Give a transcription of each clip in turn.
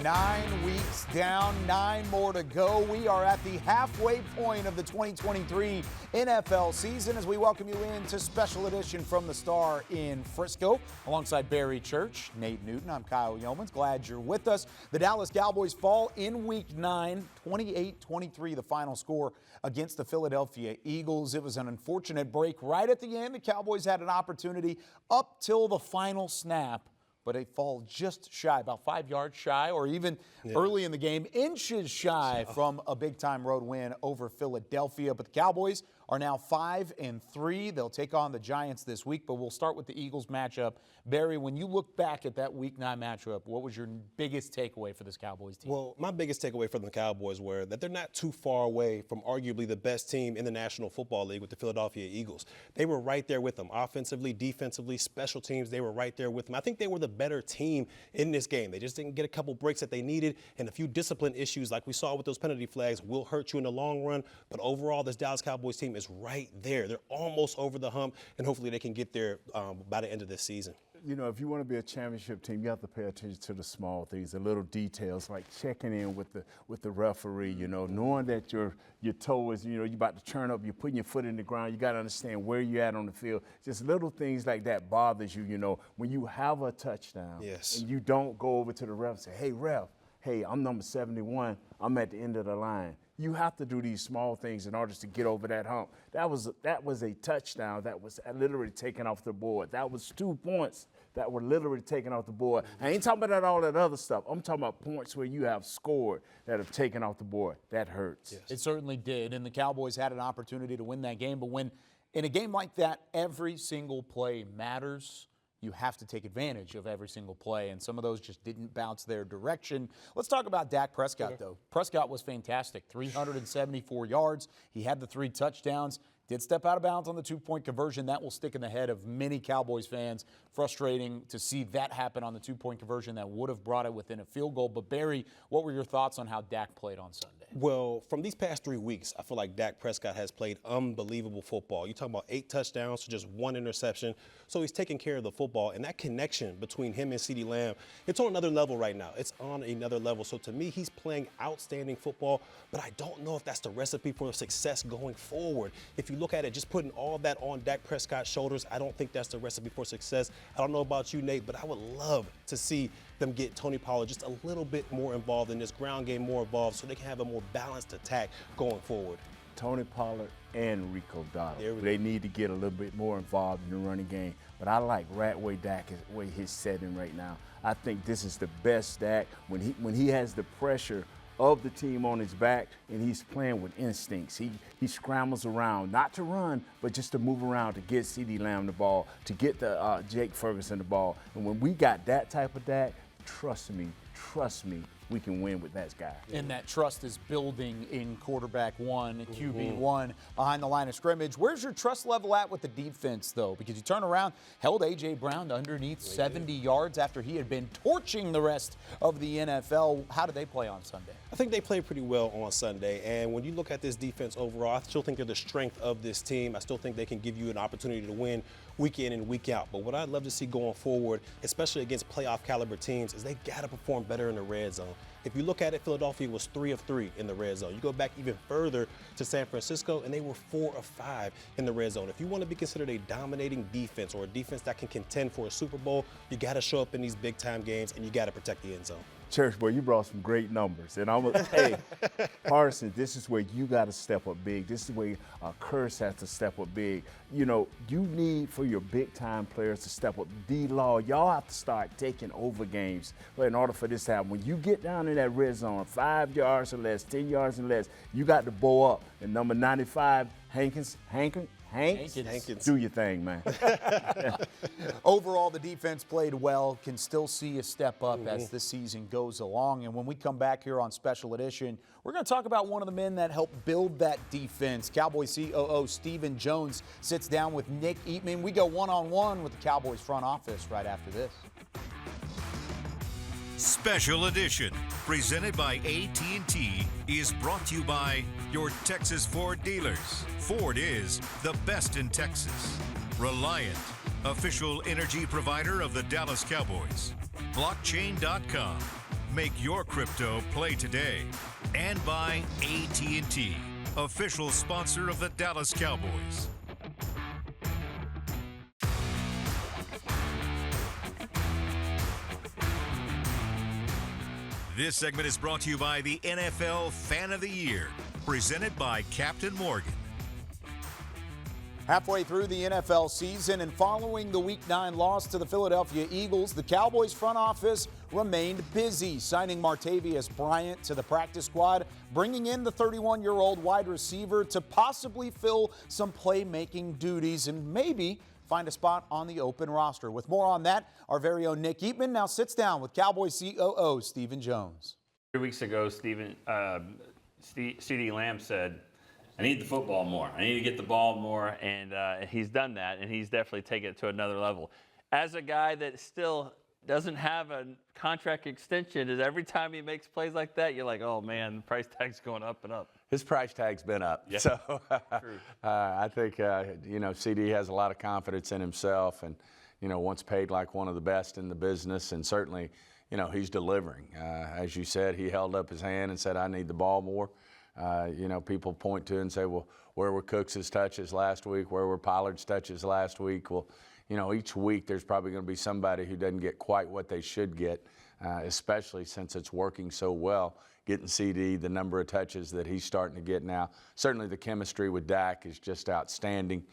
9 weeks down, 9 more to go. We are at the halfway point of the 2023 NFL season as we welcome you into Special Edition from the Star in Frisco. Alongside Barry Church, Nate Newton, I'm Kyle Yeomans. Glad you're with us. The Dallas Cowboys fall in Week 9, 28-23, the final score against the Philadelphia Eagles. It was an unfortunate break right at the end. The Cowboys had an opportunity up till the final snap, but they fall just shy, about 5 yards shy, or even early in the game, inches shy from a big-time road win over Philadelphia. But the Cowboys are now 5-3. They'll take on the Giants this week, but we'll start with the Eagles matchup. Barry, when you look back at that Week 9 matchup, what was your biggest takeaway for this Cowboys team? Well, my biggest takeaway from the Cowboys were that they're not too far away from arguably the best team in the National Football League with the Philadelphia Eagles. They were right there with them, offensively, defensively, special teams. They were right there with them. I think they were the better team in this game. They just didn't get a couple breaks that they needed, and a few discipline issues like we saw with those penalty flags will hurt you in the long run. But overall, this Dallas Cowboys team is right there. They're almost over the hump, and hopefully they can get there by the end of this season. You know, if you want to be a championship team, you have to pay attention to the small things, the little details, like checking in with the referee, you know, knowing that your toe is, you know, you're about to turn up, you're putting your foot in the ground, you got to understand where you're at on the field. Just little things like that bothers you, you know. When you have a touchdown and you don't go over to the ref and say, hey, ref, hey, I'm number 71, I'm at the end of the line. You have to do these small things in order to get over that hump. That was a touchdown that was literally taken off the board. That was 2 points that were literally taken off the board. I ain't talking about all that other stuff. I'm talking about points where you have scored that have taken off the board. That hurts. Yes. It certainly did, and the Cowboys had an opportunity to win that game. But when in a game like that, every single play matters. You have to take advantage of every single play, and some of those just didn't bounce their direction. Let's talk about Dak Prescott, though. Prescott was fantastic, 374 yards. He had the 3 touchdowns. Did step out of bounds on the 2-point conversion. That will stick in the head of many Cowboys fans. Frustrating to see that happen on the 2-point conversion that would have brought it within a field goal. But, Barry, what were your thoughts on how Dak played on Sunday? Well, from these past 3 weeks, I feel like Dak Prescott has played unbelievable football. You're talking about 8 touchdowns to just 1 interception. So he's taking care of the football. And that connection between him and CeeDee Lamb, it's on another level right now. It's on another level. So to me, he's playing outstanding football. But I don't know if that's the recipe for success going forward. If you look at it, just putting all that on Dak Prescott's shoulders, I don't think that's the recipe for success. I don't know about you, Nate, but I would love to see them get Tony Pollard just a little bit more involved in this ground game, more involved, so they can have a more balanced attack going forward. Tony Pollard and Rico Dowdle. They need to get a little bit more involved in the running game. But I like way Dak is where he's setting right now. I think this is the best Dak when he has the pressure of the team on his back and he's playing with instincts. He scrambles around, not to run, but just to move around to get CeeDee Lamb the ball, to get the Jake Ferguson the ball. And when we got that type of Dak, trust me, we can win with that guy. And that trust is building in quarterback 1, QB 1 behind the line of scrimmage. Where's your trust level at with the defense, though? Because you turn around, held A.J. Brown to underneath 70 yards after he had been torching the rest of the NFL. How did they play on Sunday? I think they played pretty well on Sunday. And when you look at this defense overall, I still think they're the strength of this team. I still think they can give you an opportunity to win week in and week out. But what I'd love to see going forward, especially against playoff caliber teams, is they got to perform better in the red zone. If you look at it, Philadelphia was 3 of 3 in the red zone. You go back even further to San Francisco, and they were 4 of 5 in the red zone. If you want to be considered a dominating defense or a defense that can contend for a Super Bowl, you got to show up in these big-time games, and you got to protect the end zone. Church, boy, you brought some great numbers. And hey, Parsons, this is where you got to step up big. This is where Curse has to step up big. You know, you need for your big-time players to step up. D-Law, y'all have to start taking over games in order for this to happen. When you get down in that red zone, 5 yards or less, 10 yards or less, you got to bow up. And number 95, Hankins, do your thing, man. Overall, the defense played well, can still see a step up as the season goes along. And when we come back here on Special Edition, we're going to talk about one of the men that helped build that defense. Cowboys COO Stephen Jones sits down with Nick Eatman. We go one-on-one with the Cowboys front office right after this. Special Edition, presented by AT&T, is brought to you by your Texas Ford dealers. Ford is the best in Texas. Reliant, official energy provider of the Dallas Cowboys. Blockchain.com, Make your crypto play today. And by AT&T, official sponsor of the Dallas Cowboys. This segment is brought to you by the NFL Fan of the Year, presented by Captain Morgan. Halfway through the NFL season and following the Week 9 loss to the Philadelphia Eagles, the Cowboys front office remained busy, signing Martavis Bryant to the practice squad, bringing in the 31-year-old wide receiver to possibly fill some playmaking duties and maybe find a spot on the open roster. With more on that, our very own Nick Eatman now sits down with Cowboys COO Stephen Jones. 3 weeks ago, CeeDee Lamb said, I need the football more. I need to get the ball more, and he's done that, and he's definitely taken it to another level. As a guy that still doesn't have a contract extension, is every time he makes plays like that, you're like, oh, man, the price tag's going up and up. His price tag's been up. Yeah. So I think, CD has a lot of confidence in himself and, once paid like one of the best in the business, and certainly, he's delivering. As you said, he held up his hand and said, I need the ball more. People point to it and say, well, where were Cooks' touches last week? Where were Pollard's touches last week? Well, each week there's probably going to be somebody who doesn't get quite what they should get, especially since it's working so well, getting CD, the number of touches that he's starting to get now. Certainly the chemistry with Dak is just outstanding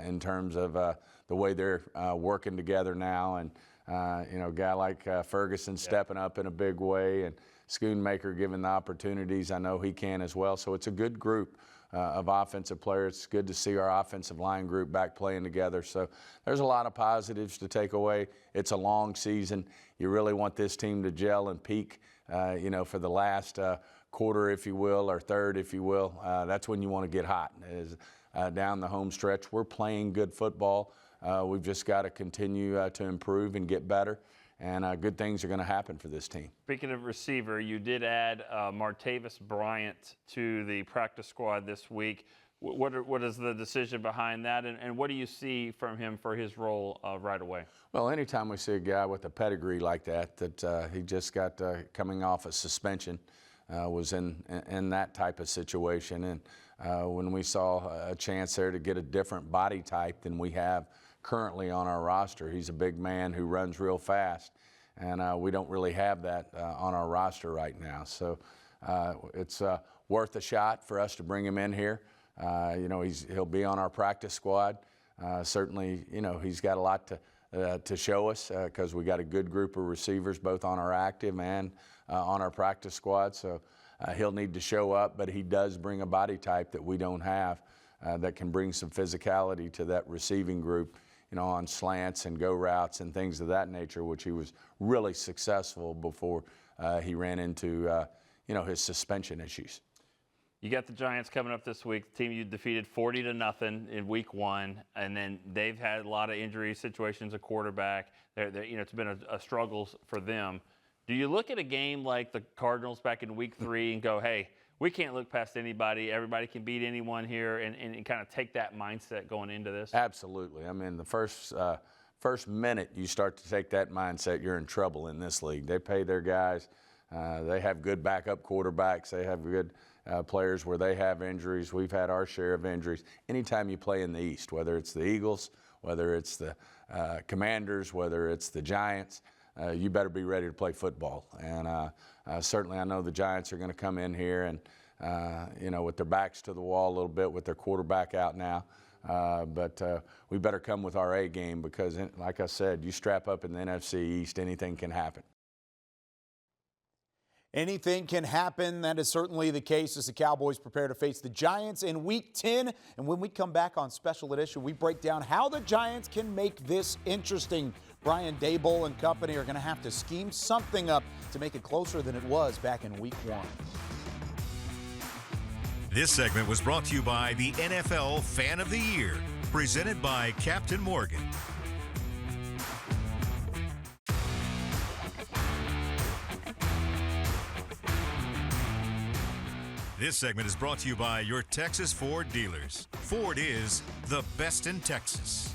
in terms of the way they're working together now. And, a guy like Ferguson stepping up in a big way, and Schoonmaker given the opportunities. I know he can as well. So it's a good group of offensive players. It's good to see our offensive line group back playing together. So there's a lot of positives to take away. It's a long season. You really want this team to gel and peak, for the last quarter, if you will, or third, if you will. That's when you want to get hot. Down the home stretch, we're playing good football. We've just got to continue to improve and get better. And good things are going to happen for this team. Speaking of receiver, you did add Martavis Bryant to the practice squad this week. What is the decision behind that, and what do you see from him for his role right away? Well, anytime we see a guy with a pedigree like that he just got coming off a suspension, was in that type of situation, and when we saw a chance there to get a different body type than we have currently on our roster. He's a big man who runs real fast, and we don't really have that on our roster right now. So it's worth a shot for us to bring him in here. He'll be on our practice squad. Certainly, he's got a lot to show us because we got a good group of receivers both on our active and on our practice squad. So he'll need to show up, but he does bring a body type that we don't have that can bring some physicality to that receiving group. On slants and go routes and things of that nature, which he was really successful before he ran into, his suspension issues. You got the Giants coming up this week. The team you defeated 40-0 in Week 1, and then they've had a lot of injury situations. A quarterback, it's been a struggle for them. Do you look at a game like the Cardinals back in Week 3 and go, hey, we can't look past anybody. Everybody can beat anyone here, and kind of take that mindset going into this? Absolutely. I mean, the first minute you start to take that mindset, you're in trouble in this league. They pay their guys. They have good backup quarterbacks. They have good players where they have injuries. We've had our share of injuries. Anytime you play in the East, whether it's the Eagles, whether it's the Commanders, whether it's the Giants, you better be ready to play football. And certainly I know the Giants are going to come in here and, with their backs to the wall a little bit with their quarterback out now. But we better come with our A game because, like I said, you strap up in the NFC East, anything can happen. Anything can happen. That is certainly the case as the Cowboys prepare to face the Giants in Week 10. And when we come back on Special Edition, we break down how the Giants can make this interesting. Brian Daboll and company are going to have to scheme something up to make it closer than it was back in Week 1. This segment was brought to you by the NFL Fan of the Year, presented by Captain Morgan. This segment is brought to you by your Texas Ford dealers. Ford is the best in Texas.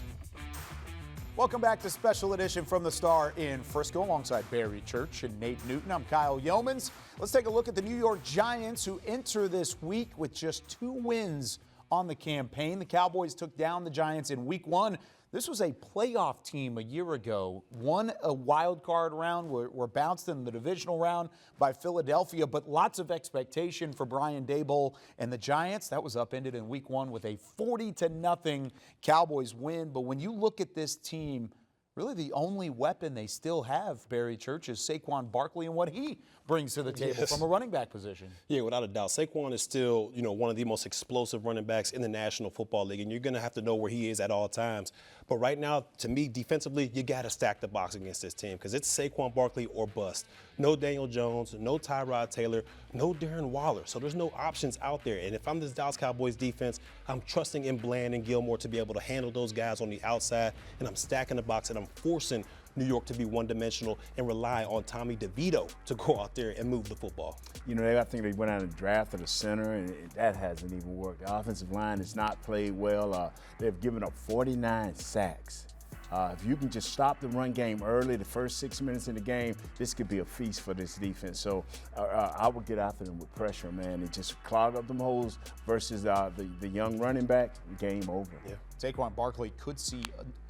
Welcome back to Special Edition from the Star in Frisco alongside Barry Church and Nate Newton. I'm Kyle Yeomans. Let's take a look at the New York Giants, who enter this week with just 2 wins on the campaign. The Cowboys took down the Giants in week 1. This was a playoff team a year ago. Won a wild card round. Were bounced in the divisional round by Philadelphia, but lots of expectation for Brian Daboll and the Giants. That was upended in week 1 with a 40-0 Cowboys win. But when you look at this team, really the only weapon they still have, Barry Church, is Saquon Barkley and what he brings to the table from a running back position. Yeah, without a doubt. Saquon is still, one of the most explosive running backs in the National Football League, and you're going to have to know where he is at all times. But right now, to me, defensively, you got to stack the box against this team because it's Saquon Barkley or bust. No Daniel Jones, no Tyrod Taylor, no Darren Waller. So there's no options out there. And if I'm this Dallas Cowboys defense, I'm trusting in Bland and Gilmore to be able to handle those guys on the outside, and I'm stacking the box and I'm forcing New York to be one-dimensional and rely on Tommy DeVito to go out there and move the football. I think they went out and drafted a center, and that hasn't even worked. The offensive line has not played well. They've given up 49 sacks. If you can just stop the run game early, the first 6 minutes in the game, this could be a feast for this defense. So I would get after them with pressure, man, and just clog up them holes versus the young running back. Game over. Yeah. Saquon Barkley could see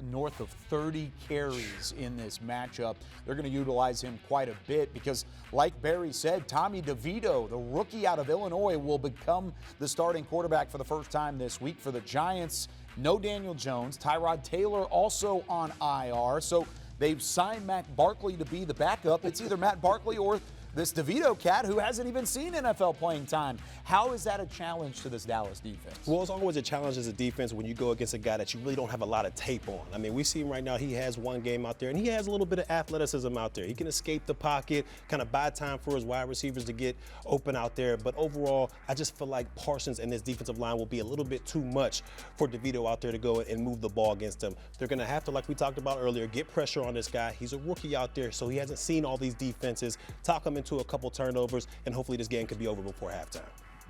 north of 30 carries in this matchup. They're going to utilize him quite a bit because, like Barry said, Tommy DeVito, the rookie out of Illinois, will become the starting quarterback for the first time this week for the Giants. No Daniel Jones. Tyrod Taylor also on IR. So they've signed Matt Barkley to be the backup. It's either Matt Barkley or this DeVito cat who hasn't even seen NFL playing time. How is that a challenge to this Dallas defense? Well, it's always a challenge as a defense when you go against a guy that you really don't have a lot of tape on. I mean, we see him right now. He has one game out there, and he has a little bit of athleticism out there. He can escape the pocket, kind of buy time for his wide receivers to get open out there. But overall, I just feel like Parsons and this defensive line will be a little bit too much for DeVito out there to go and move the ball against them. They're going to have to, like we talked about earlier, get pressure on this guy. He's a rookie out there, so he hasn't seen all these defenses. Talk him into a couple turnovers, and hopefully this game could be over before halftime.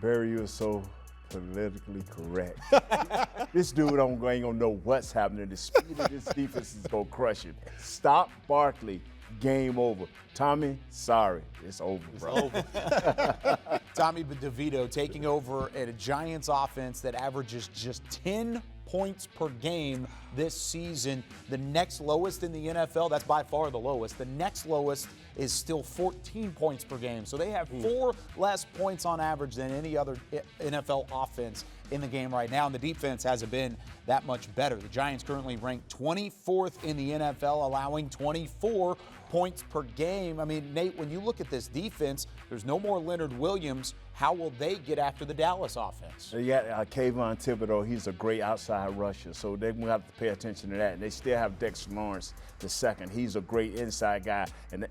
Barry, you are so politically correct. This dude ain't gonna know what's happening. The speed of this defense is gonna crush him. Stop Barkley. Game over. Tommy, sorry. It's over, bro. It's over. Tommy DeVito taking over at a Giants offense that averages just 10 points per game this season. The next lowest in the NFL, that's by far the lowest. The next lowest is still 14 points per game. So they have 4 less points on average than any other NFL offense in the game right now, and the defense hasn't been that much better. The Giants currently rank 24th in the NFL, allowing 24 points per game. I mean, Nate, when you look at this defense, there's no more Leonard Williams. How will they get after the Dallas offense? They got Kayvon Thibodeau. He's a great outside rusher, so they're going to have to pay attention to that. And they still have Dexter Lawrence II. He's a great inside guy. And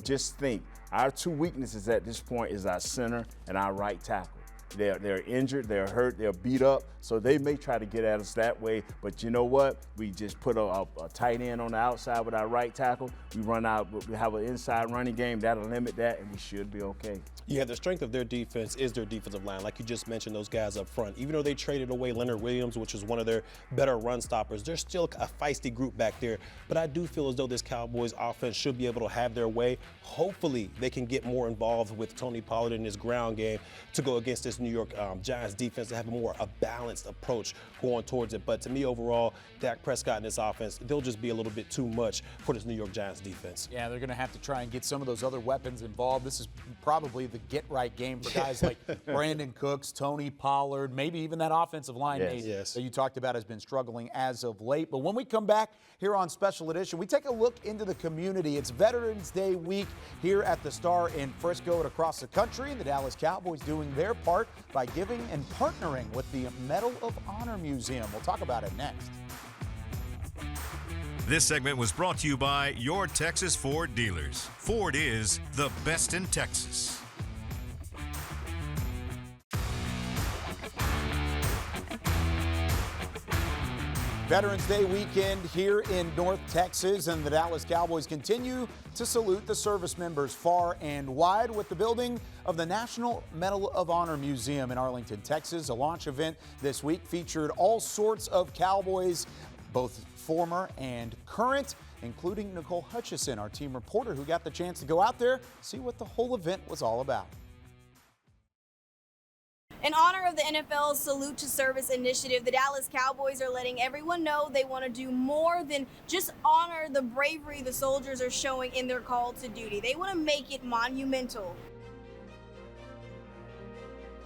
just think, our 2 weaknesses at this point is our center and our right tackle. They're injured, they're hurt, they're beat up, so they may try to get at us that way. But you know what? We just put a tight end on the outside with our right tackle. We have an inside running game that'll limit that, and we should be okay. Yeah, the strength of their defense is their defensive line. Like you just mentioned, those guys up front. Even though they traded away Leonard Williams, which is one of their better run stoppers, there's still a feisty group back there. But I do feel as though this Cowboys offense should be able to have their way. Hopefully, they can get more involved with Tony Pollard in his ground game to go against this New York Giants defense to have a balanced approach going towards it. But to me, overall, Dak Prescott and this offense, they'll just be a little bit too much for this New York Giants defense. Yeah, they're going to have to try and get some of those other weapons involved. This is probably the get-right game for guys like Brandon Cooks, Tony Pollard, maybe even that offensive line that you talked about has been struggling as of late. But when we come back here on Special Edition, we take a look into the community. It's Veterans Day week here at the Star in Frisco and across the country, and the Dallas Cowboys doing their part by giving and partnering with the Medal of Honor Museum. We'll talk about it next. This segment was brought to you by your Texas Ford dealers. Ford is the best in Texas. Veterans Day weekend here in North Texas, and the Dallas Cowboys continue to salute the service members far and wide with the building of the National Medal of Honor Museum in Arlington, Texas. A launch event this week featured all sorts of Cowboys both former and current, including Nicole Hutchison, our team reporter, who got the chance to go out there, see what the whole event was all about. In honor of the NFL's Salute to Service initiative, the Dallas Cowboys are letting everyone know they want to do more than just honor the bravery the soldiers are showing in their call to duty. They want to make it monumental.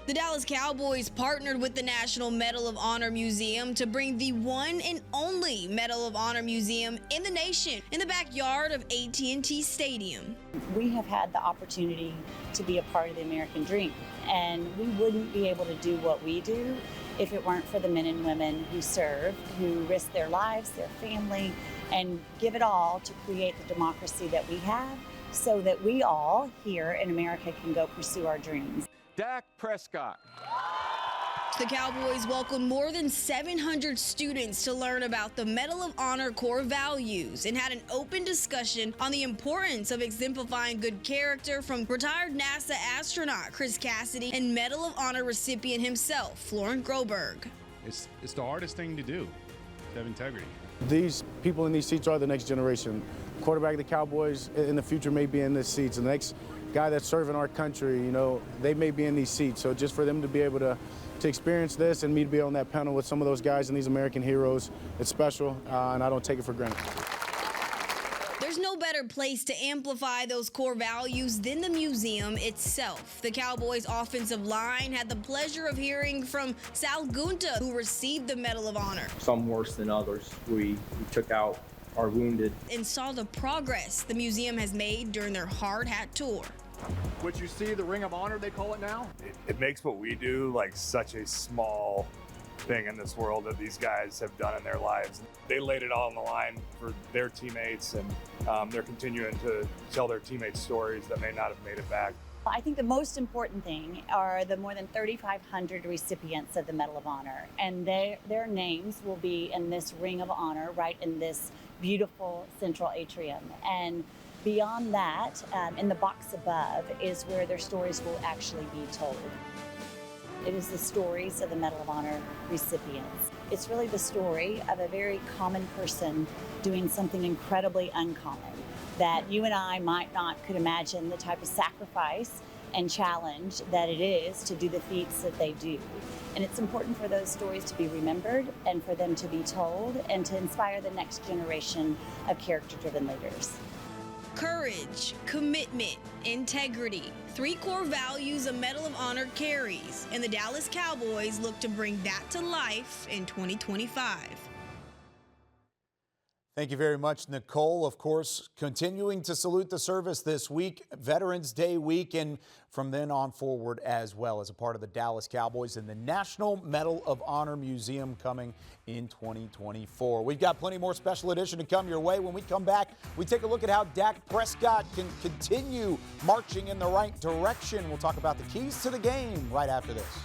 The Dallas Cowboys partnered with the National Medal of Honor Museum to bring the one and only Medal of Honor Museum in the nation in the backyard of AT&T Stadium. We have had the opportunity to be a part of the American dream, and we wouldn't be able to do what we do if it weren't for the men and women who serve, who risk their lives, their family, and give it all to create the democracy that we have so that we all here in America can go pursue our dreams. Dak Prescott. The Cowboys welcomed more than 700 students to learn about the Medal of Honor core values and had an open discussion on the importance of exemplifying good character from retired NASA astronaut Chris Cassidy and Medal of Honor recipient himself, Florent Groberg. It's the hardest thing to do, to have integrity. These people in these seats are the next generation. Quarterback of the Cowboys in the future may be in these seats. And the next guy that's serving our country, you know, they may be in these seats. So just for them to be able to experience this and me to be on that panel with some of those guys and these American heroes, it's special, and I don't take it for granted. There's no better place to amplify those core values than the museum itself. The Cowboys' offensive line had the pleasure of hearing from Sal Gunta, who received the Medal of Honor. Some worse than others. We took out our wounded. And saw the progress the museum has made during their hard hat tour. Would you see the Ring of Honor, they call it now? It makes what we do like such a small thing in this world that these guys have done in their lives. They laid it all on the line for their teammates, and they're continuing to tell their teammates stories that may not have made it back. I think the most important thing are the more than 3,500 recipients of the Medal of Honor, and their names will be in this Ring of Honor right in this beautiful central atrium. And beyond that, in the box above, is where their stories will actually be told. It is the stories of the Medal of Honor recipients. It's really the story of a very common person doing something incredibly uncommon that you and I might not could imagine, the type of sacrifice and challenge that it is to do the feats that they do. And it's important for those stories to be remembered and for them to be told and to inspire the next generation of character-driven leaders. Courage, commitment, integrity, 3 core values a Medal of Honor carries, and the Dallas Cowboys look to bring that to life in 2025. Thank you very much, Nicole. Of course, continuing to salute the service this week, Veterans Day week, and from then on forward as well as a part of the Dallas Cowboys and the National Medal of Honor Museum coming in 2024. We've got plenty more special edition to come your way. When we come back, we take a look at how Dak Prescott can continue marching in the right direction. We'll talk about the keys to the game right after this.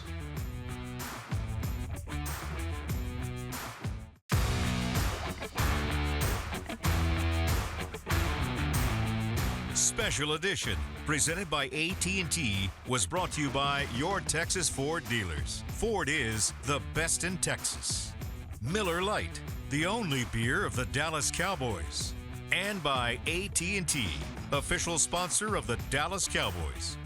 Special Edition, presented by AT&T, was brought to you by your Texas Ford dealers. Ford is the best in Texas. Miller Lite, the only beer of the Dallas Cowboys. And by AT&T, official sponsor of the Dallas Cowboys.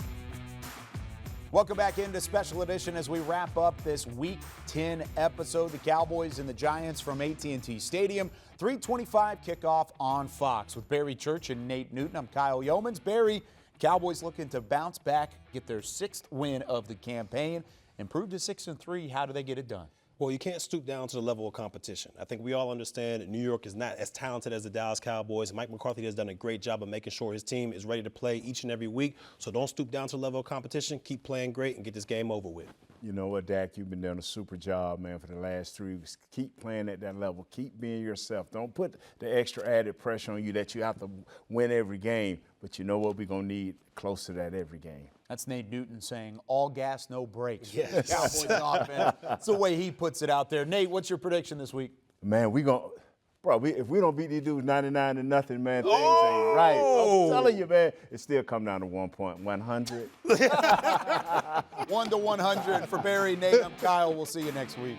Welcome back into Special Edition as we wrap up this Week 10 episode. The Cowboys and the Giants from AT&T Stadium. 3:25 kickoff on Fox with Barry Church and Nate Newton. I'm Kyle Yeomans. Barry, Cowboys looking to bounce back, get their 6th win of the campaign, improve to 6-3. How do they get it done? Well, you can't stoop down to the level of competition. I think we all understand that New York is not as talented as the Dallas Cowboys. Mike McCarthy has done a great job of making sure his team is ready to play each and every week. So don't stoop down to the level of competition. Keep playing great and get this game over with. You know what, Dak, you've been doing a super job, man, for the last 3 weeks. Keep playing at that level. Keep being yourself. Don't put the extra added pressure on you that you have to win every game. But you know what, we're going to need close to that every game. That's Nate Newton saying all gas, no brakes. Yes. Cowboys offense. That's the way he puts it out there. Nate, what's your prediction this week? Man, if we don't beat these dudes 99-0, man, things ain't right. I'm telling you, man, it still come down to 1 point, 100. 1 to 100 for Barry, Nate. I'm Kyle. We'll see you next week.